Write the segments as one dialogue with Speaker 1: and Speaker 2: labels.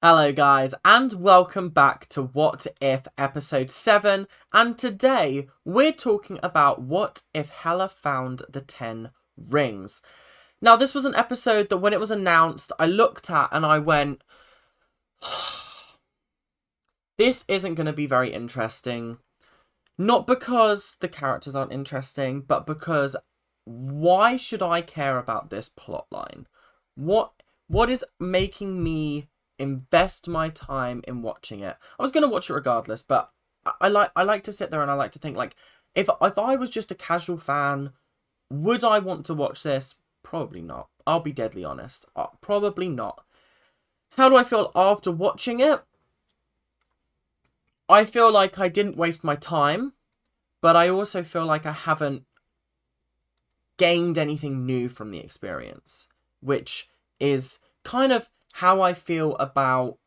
Speaker 1: Hello guys, and welcome back to What If episode 7, and today we're talking about what if HELA found the 10 rings. Now this was an episode that when it was announced I looked at and I went, this isn't going to be very interesting. Not because the characters aren't interesting, but because why should I care about this plotline? What is making me invest my time in watching it? I was gonna watch it regardless, but I like to sit there and I like to think like if I was just a casual fan, would I want to watch this? Probably not. I'll be deadly honest. Probably not. How do I feel after watching it? I feel like I didn't waste my time, but I also feel like I haven't gained anything new from the experience, which is kind of how I feel about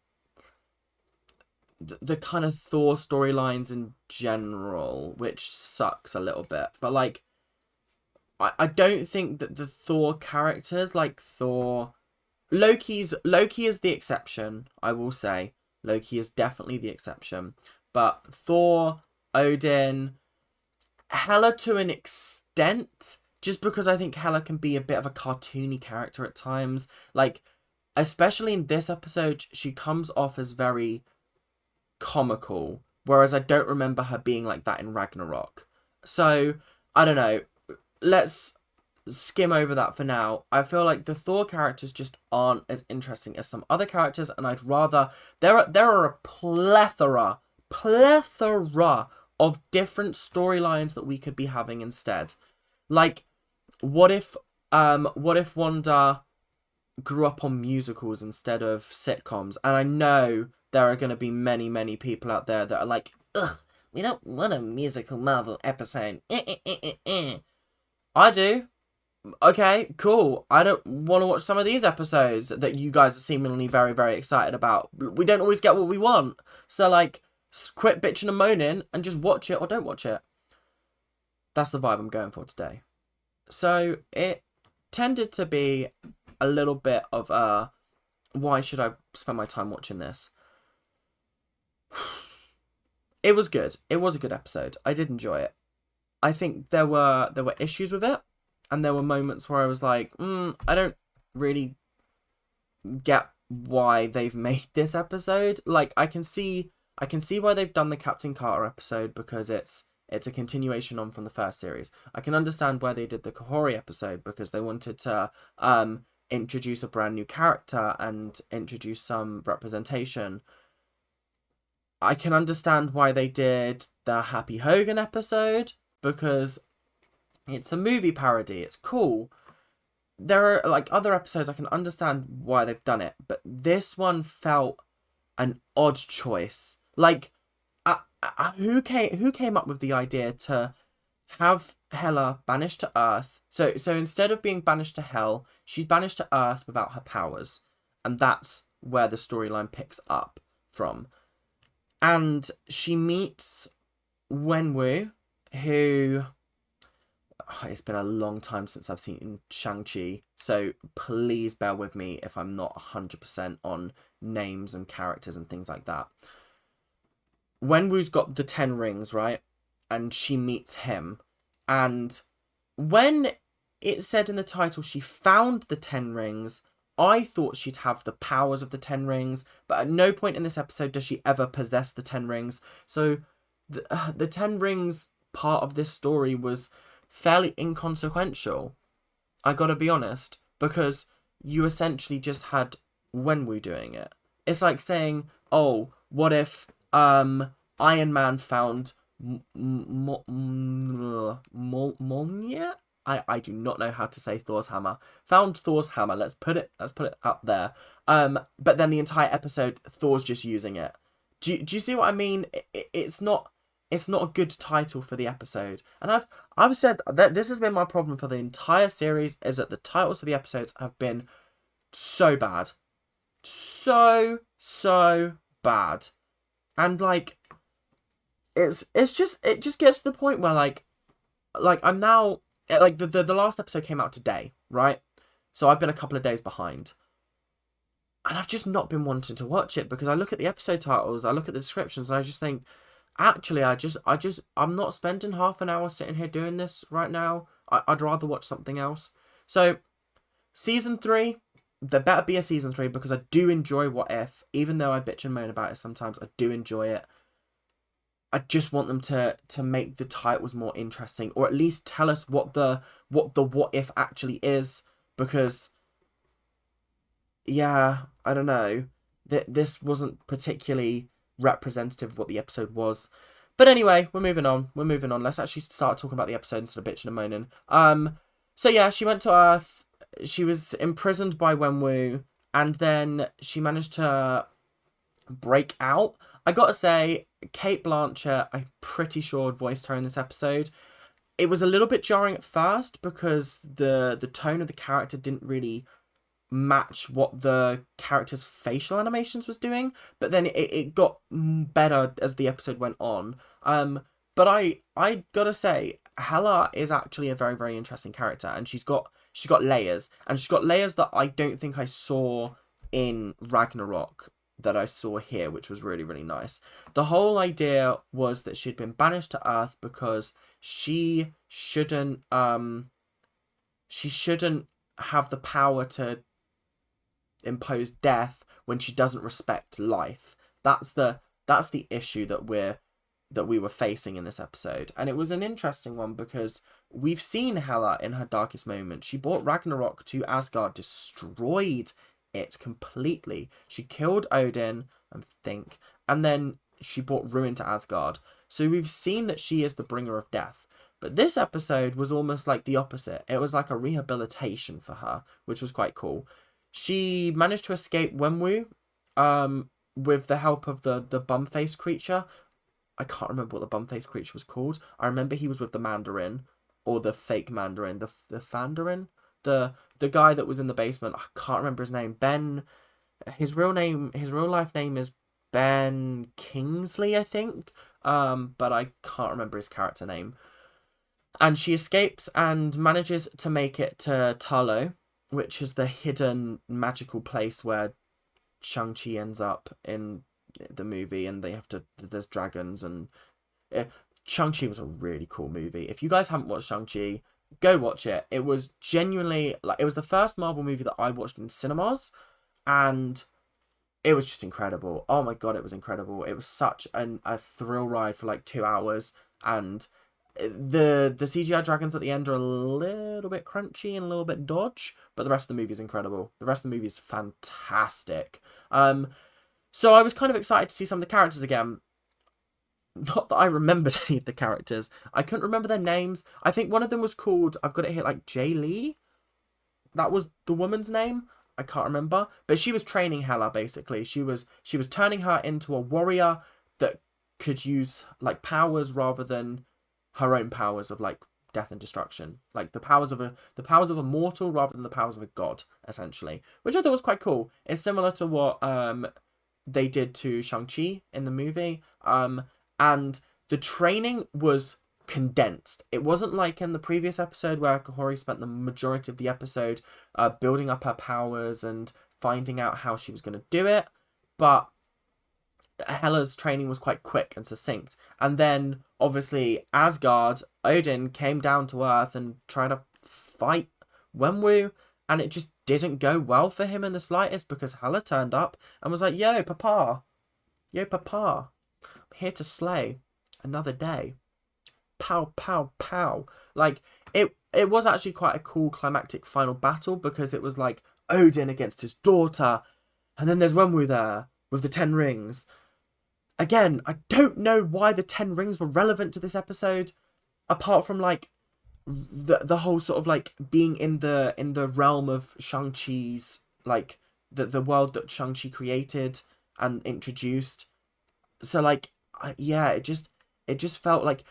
Speaker 1: the kind of Thor storylines in general, which sucks a little bit. But like, I don't think that the Thor characters, like Thor, Loki is the exception. I will say Loki is definitely the exception, but Thor, Odin, HELA to an extent, just because I think HELA can be a bit of a cartoony character at times. Like, especially in this episode, she comes off as very comical, whereas I don't remember her being like that in Ragnarok. So, I don't know. Let's skim over that for now. I feel like the Thor characters just aren't as interesting as some other characters, and I'd rather... There are a plethora of different storylines that we could be having instead. Like, what if Wanda grew up on musicals instead of sitcoms? And I know there are going to be many people out there that are like, ugh, we don't want a musical Marvel episode. I do. Okay, cool. I don't want to watch some of these episodes that you guys are seemingly very excited about. We don't always get what we want. So, like, quit bitching and moaning and just watch it or don't watch it. That's the vibe I'm going for today. So, it tended to be a little bit of a, why should I spend my time watching this? It was good. It was a good episode. I did enjoy it. I think there were issues with it, and there were moments where I was like, I don't really get why they've made this episode. Like, I can see why they've done the Captain Carter episode, because it's a continuation on from the first series. I can understand why they did the Kahori episode, because they wanted to introduce a brand new character and introduce some representation. I can understand why they did the Happy Hogan episode, because it's a movie parody. It's cool. There are like other episodes I can understand why they've done it, but this one felt an odd choice. Like, who came up with the idea to have HELA banished to Earth? So instead of being banished to Hell, she's banished to Earth without her powers, and that's where the storyline picks up from. And she meets Wenwu, who... It's been a long time since I've seen Shang-Chi, so please bear with me if I'm not 100% on names and characters and things like that. Wenwu's got the 10 rings, right? And she meets him. And when it said in the title she found the 10 rings, I thought she'd have the powers of the 10 rings, but at no point in this episode does she ever possess the 10 rings. So the 10 rings part of this story was fairly inconsequential, I gotta be honest, because you essentially just had Wenwu doing it. It's like saying, oh, what if Iron Man found Mjolnir? I do not know how to say Thor's hammer. Found Thor's hammer. Let's put it up there. But then the entire episode, Thor's just using it. Do you see what I mean? It's not a good title for the episode. And I've said that this has been my problem for the entire series, is that the titles for the episodes have been so bad. So bad. And like, it just gets to the point where like I'm now, like the last episode came out today, right? So I've been a couple of days behind. And I've just not been wanting to watch it because I look at the episode titles, I look at the descriptions, and I just think, actually, I'm not spending half an hour sitting here doing this right now. I'd rather watch something else. So, season 3, there better be a season 3 because I do enjoy What If, even though I bitch and moan about it sometimes. I do enjoy it. I just want them to make the titles more interesting, or at least tell us what the what if actually is, because yeah, I don't know. This wasn't particularly representative of what the episode was. But anyway, we're moving on. We're moving on. Let's actually start talking about the episode instead of bitching and moaning. So yeah, she went to Earth. She was imprisoned by Wenwu, and then she managed to break out. I gotta say, Kate Blanchett, I'm pretty sure voiced her in this episode. It was a little bit jarring at first because the tone of the character didn't really match what the character's facial animations was doing, but then it got better as the episode went on. But I gotta say, HELA is actually a very, very interesting character, and she's got layers, and she's got layers that I don't think I saw in Ragnarok that I saw here, which was really, really nice. The whole idea was that she'd been banished to Earth because she shouldn't have the power to impose death when she doesn't respect life. That's the issue that we were facing in this episode. And it was an interesting one because we've seen HELA in her darkest moment. She brought Ragnarok to Asgard, destroyed it completely. She killed Odin, I think, and then she brought ruin to Asgard. So we've seen that she is the bringer of death. But this episode was almost like the opposite. It was like a rehabilitation for her, which was quite cool. She managed to escape Wenwu, with the help of the bum-faced creature. I can't remember what the bum-faced creature was called. I remember he was with the Mandarin, or the fake Mandarin, the Fandarin, the guy that was in the basement. I can't remember his name. Ben. His real life name is Ben Kingsley, I think. But I can't remember his character name. And she escapes and manages to make it to Talo, which is the hidden magical place where Shang-Chi ends up in the movie, and there's dragons, and Shang-Chi was a really cool movie. If you guys haven't watched Shang-Chi, go watch it. It was genuinely, like, it was the first Marvel movie that I watched in cinemas, and it was just incredible. Oh my god, it was incredible. It was such a thrill ride for like 2 hours, and the CGI dragons at the end are a little bit crunchy and a little bit dodge, but the rest of the movie is incredible. The rest of the movie is fantastic. So I was kind of excited to see some of the characters again. Not that I remembered any of the characters. I couldn't remember their names. I think one of them was called, I've got it here, like Jay Lee. That was the woman's name. I can't remember, but she was training HELA basically. She was turning her into a warrior that could use like powers rather than her own powers of like death and destruction, like the powers of a mortal rather than the powers of a god, essentially, which I thought was quite cool. It's similar to what they did to Shang-Chi in the movie, and the training was condensed. It wasn't like in the previous episode where Kahori spent the majority of the episode building up her powers and finding out how she was going to do it, but HELA's training was quite quick and succinct. And then, obviously, Asgard, Odin came down to Earth and tried to fight Wenwu, and it just didn't go well for him in the slightest because HELA turned up and was like, Yo, Papa, I'm here to slay another day. Pow, pow, pow. Like, it was actually quite a cool climactic final battle because it was like Odin against his daughter, and then there's Wenwu there with the 10 rings. Again, I don't know why the 10 rings were relevant to this episode, apart from like the whole sort of like being in the realm of Shang-Chi's, like the world that Shang-Chi created and introduced. So like, yeah, it just felt like,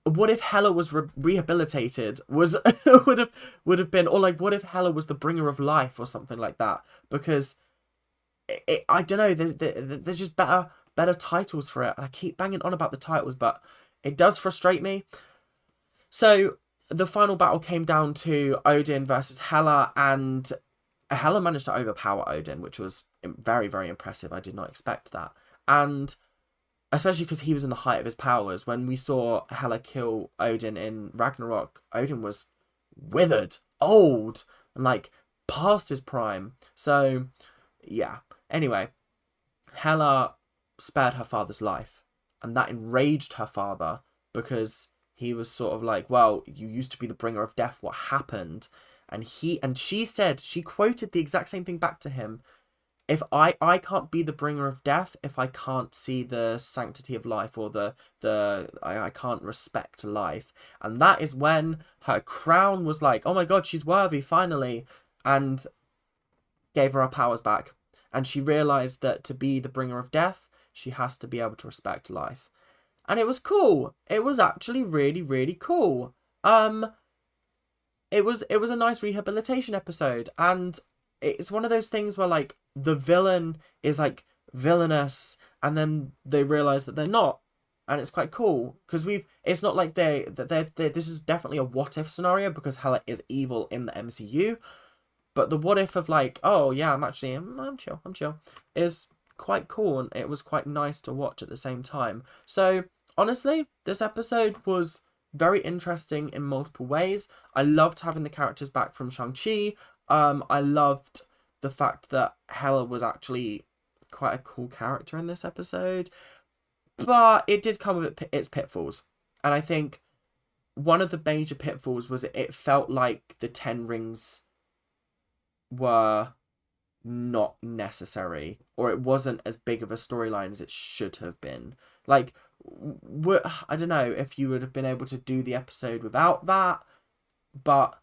Speaker 1: what if HELA was rehabilitated? Was would have been, or like, what if HELA was the bringer of life or something like that? Because I don't know. There's just better titles for it, and I keep banging on about the titles, but it does frustrate me. So the final battle came down to Odin versus HELA, and Hela managed to overpower Odin, which was very, very impressive. I did not expect that. And especially because he was in the height of his powers. When we saw Hela kill Odin in Ragnarok, Odin was withered, old, and like past his prime. So, yeah. Anyway, Hela spared her father's life, and that enraged her father because he was sort of like, well, you used to be the bringer of death, what happened? And she said, she quoted the exact same thing back to him. If I can't be the bringer of death if I can't see the sanctity of life, or I can't respect life. And that is when her crown was like, oh my god, she's worthy finally, and gave her her powers back. And she realized that to be the bringer of death, she has to be able to respect life. And it was cool. It was actually really, really cool. It was a nice rehabilitation episode, and it's one of those things where like the villain is like villainous, and then they realize that they're not, and it's quite cool because it's not like they this is definitely a what if scenario because Hela is evil in the MCU, but the what if of like, oh yeah, I'm chill is quite cool, and it was quite nice to watch at the same time. So honestly, this episode was very interesting in multiple ways. I loved having the characters back from Shang-Chi. I loved the fact that Hela was actually quite a cool character in this episode, but it did come with its pitfalls. And I think one of the major pitfalls was it felt like the 10 rings were not necessary, or it wasn't as big of a storyline as it should have been. Like, I don't know if you would have been able to do the episode without that, but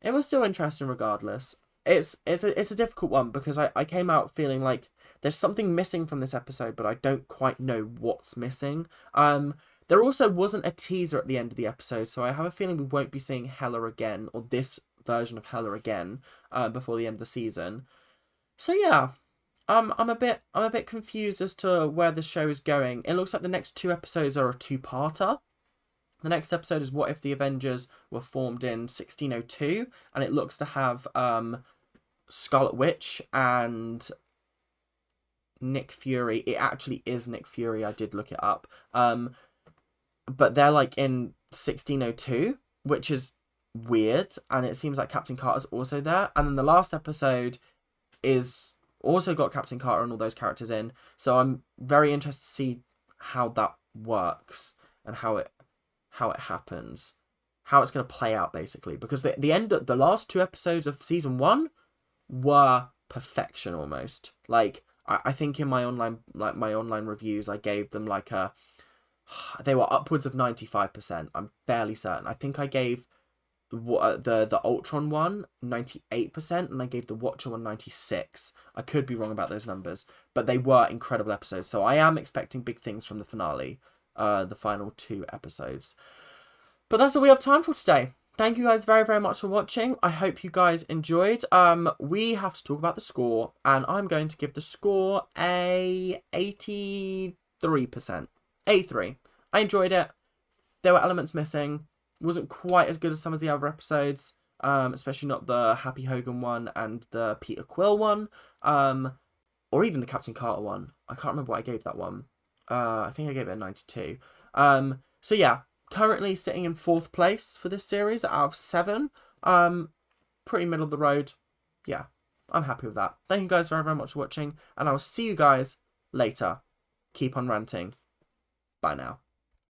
Speaker 1: it was still interesting regardless. It's a difficult one because I came out feeling like there's something missing from this episode, but I don't quite know what's missing. There also wasn't a teaser at the end of the episode, so I have a feeling we won't be seeing Hela again, or this version of Hela again, before the end of the season. So yeah, I'm a bit confused as to where the show is going. It looks like the next 2 episodes are a 2-parter. The next episode is what if the Avengers were formed in 1602, and it looks to have Scarlet Witch and Nick Fury. It actually is Nick Fury. I did look it up. But they're like in 1602, which is weird, and it seems like Captain Carter's also there. And then the last episode is also got Captain Carter and all those characters in. So I'm very interested to see how that works and how it happens, how it's going to play out basically. Because the last 2 episodes of season 1 were perfection almost. Like I think in my online reviews, I gave them like they were upwards of 95%. I'm fairly certain. I think I gave the Ultron one 98%, and I gave the Watcher one 96%. I could be wrong about those numbers, but they were incredible episodes. So I am expecting big things from the finale, the final 2 episodes. But that's all we have time for today. Thank you guys very, very much for watching. I hope you guys enjoyed. We have to talk about the score, and I'm going to give the score a 83%. 83. I enjoyed it. There were elements missing. It wasn't quite as good as some of the other episodes, especially not the Happy Hogan one and the Peter Quill one, or even the Captain Carter one. I can't remember what I gave that one. I think I gave it a 92. So yeah, currently sitting in 4th place for this series out of 7. Pretty middle of the road. Yeah, I'm happy with that. Thank you guys very, very much for watching, and I'll see you guys later. Keep on ranting. Bye now.